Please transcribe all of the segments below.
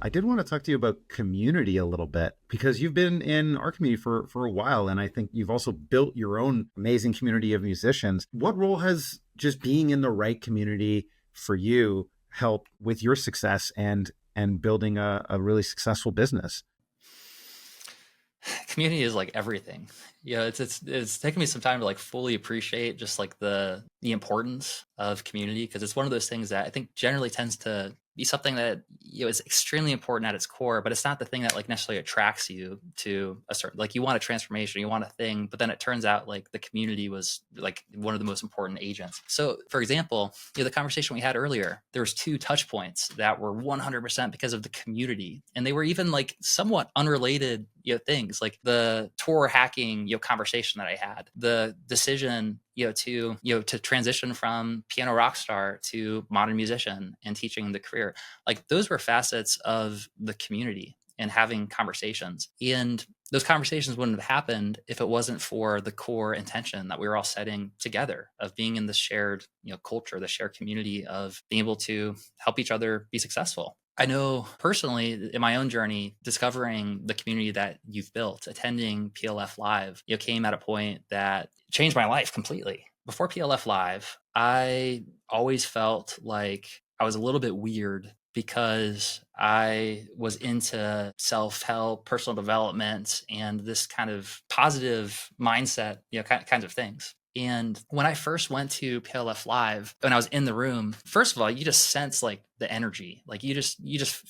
I did want to talk to you about community a little bit because you've been in our community for a while, and I think you've also built your own amazing community of musicians. What role has just being in the right community for you helped with your success and building a really successful business? Community is like everything. It's taken me some time to like fully appreciate just like the importance of community, because it's one of those things that I think generally tends to be something that is extremely important at its core, but it's not the thing that like necessarily attracts you to a certain, like, you want a transformation, you want a thing, but then it turns out like the community was like one of the most important agents. So for example, the conversation we had earlier, there was two touch points that were 100% because of the community, and they were even like somewhat unrelated things, like the tour hacking conversation that I had, the decision to transition from piano rock star to modern musician and teaching the career. Like, those were facets of the community and having conversations, and those conversations wouldn't have happened if it wasn't for the core intention that we were all setting together of being in the shared culture, the shared community of being able to help each other be successful. I know personally in my own journey, discovering the community that you've built, attending PLF Live, came at a point that changed my life completely. Before PLF Live, I always felt like I was a little bit weird because I was into self-help, personal development, and this kind of positive mindset, kinds of things. And when I first went to PLF Live, when I was in the room, first of all, you just sense like the energy, like you just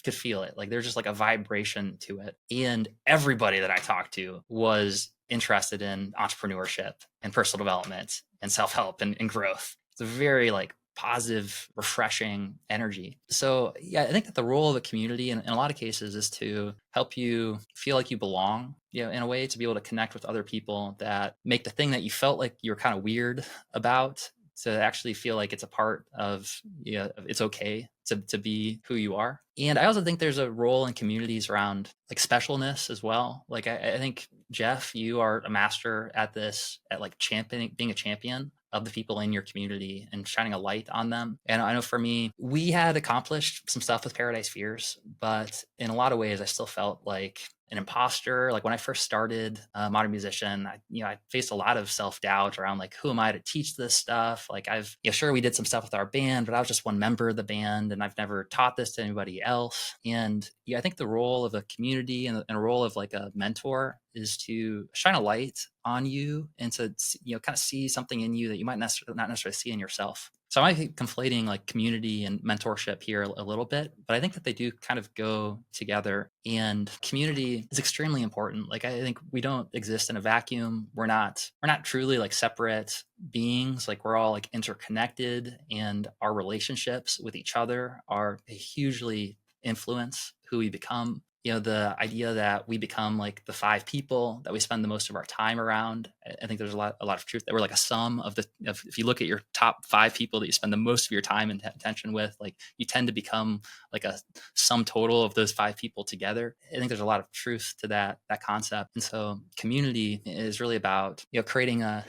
could feel it. Like there's just like a vibration to it. And everybody that I talked to was interested in entrepreneurship and personal development and self-help and growth. It's a very like positive, refreshing energy. So yeah, I think that the role of a community in a lot of cases is to help you feel like you belong, in a way, to be able to connect with other people that make the thing that you felt like you were kind of weird about to actually feel like it's a part of, it's okay to be who you are. And I also think there's a role in communities around like specialness as well. Like I think, Jeff, you are a master at this, at like championing, being a champion of the people in your community and shining a light on them. And I know for me, we had accomplished some stuff with Paradise Fears, but in a lot of ways, I still felt like an imposter. Like when I first started Modern Musician, I faced a lot of self-doubt around like, who am I to teach this stuff? Like sure, we did some stuff with our band, but I was just one member of the band and I've never taught this to anybody else. And yeah, I think the role of a community and a role of like a mentor is to shine a light on you and to kind of see something in you that you might not necessarily see in yourself. So I might be conflating like community and mentorship here a little bit, but I think that they do kind of go together. And community is extremely important. Like I think we don't exist in a vacuum. We're not truly like separate beings. Like we're all like interconnected, and our relationships with each other are hugely influence who we become. The idea that we become like the five people that we spend the most of our time around. I think there's a lot of truth that we're like a sum of if you look at your top five people that you spend the most of your time and attention with, like you tend to become like a sum total of those five people together. I think there's a lot of truth to that concept. And so community is really about, creating a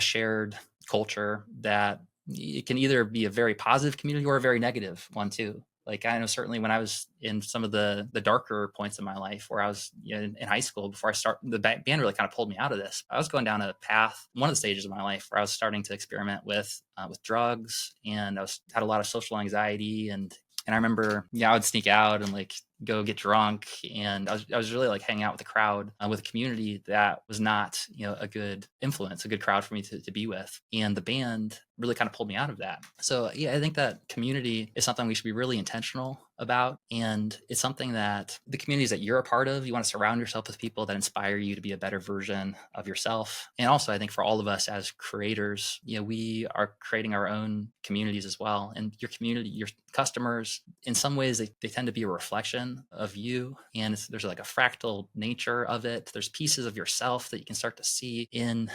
shared culture that it can either be a very positive community or a very negative one too. Like I know certainly when I was in some of the darker points in my life where I was in high school, before I start, the band really kind of pulled me out of this. I was going down a path, one of the stages of my life where I was starting to experiment with drugs, and had a lot of social anxiety, and I remember, I would sneak out and like go get drunk, and I was really like hanging out with the crowd, with a community that was not a good influence, a good crowd for me to be with, and the band really kind of pulled me out of that. So yeah, I think that community is something we should be really intentional about, and it's something that the communities that you're a part of, you want to surround yourself with people that inspire you to be a better version of yourself. And also I think for all of us as creators, we are creating our own communities as well, and your community, your customers, in some ways they tend to be a reflection of you, and there's like a fractal nature of it. There's pieces of yourself that you can start to see in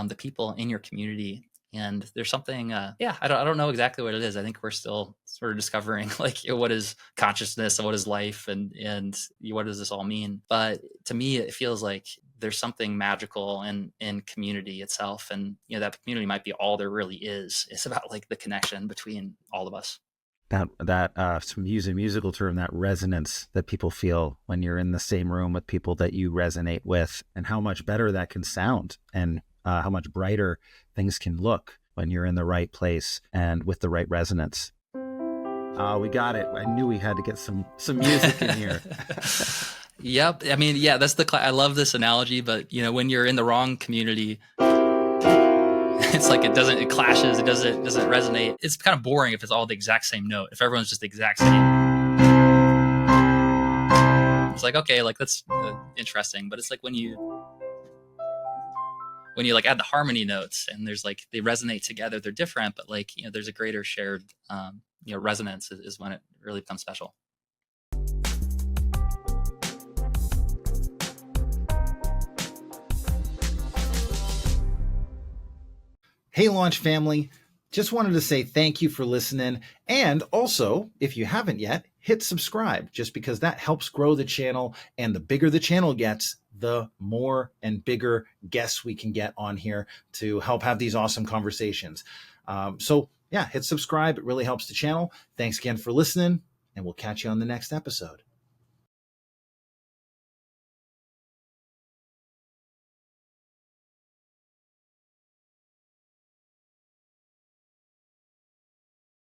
the people in your community. And there's something, I don't know exactly what it is. I think we're still sort of discovering like what is consciousness and what is life, and what does this all mean. But to me, it feels like there's something magical in community itself, and that community might be all there really is. It's about like the connection between all of us. That to use a musical term, that resonance that people feel when you're in the same room with people that you resonate with, and how much better that can sound, and how much brighter things can look when you're in the right place and with the right resonance. We got it. I knew we had to get some music in here. Yep. I mean, yeah, that's I love this analogy, but when you're in the wrong community, it's like it clashes, it doesn't resonate. It's kind of boring if it's all the exact same note. If everyone's just the exact same, it's like, okay, like that's interesting. But it's like when you like add the harmony notes and there's like they resonate together, they're different, but like there's a greater shared resonance is when it really becomes special. Hey, Launch family. Just wanted to say thank you for listening. And also, if you haven't yet, hit subscribe, just because that helps grow the channel. And the bigger the channel gets, the more and bigger guests we can get on here to help have these awesome conversations. So yeah, hit subscribe. It really helps the channel. Thanks again for listening, and we'll catch you on the next episode.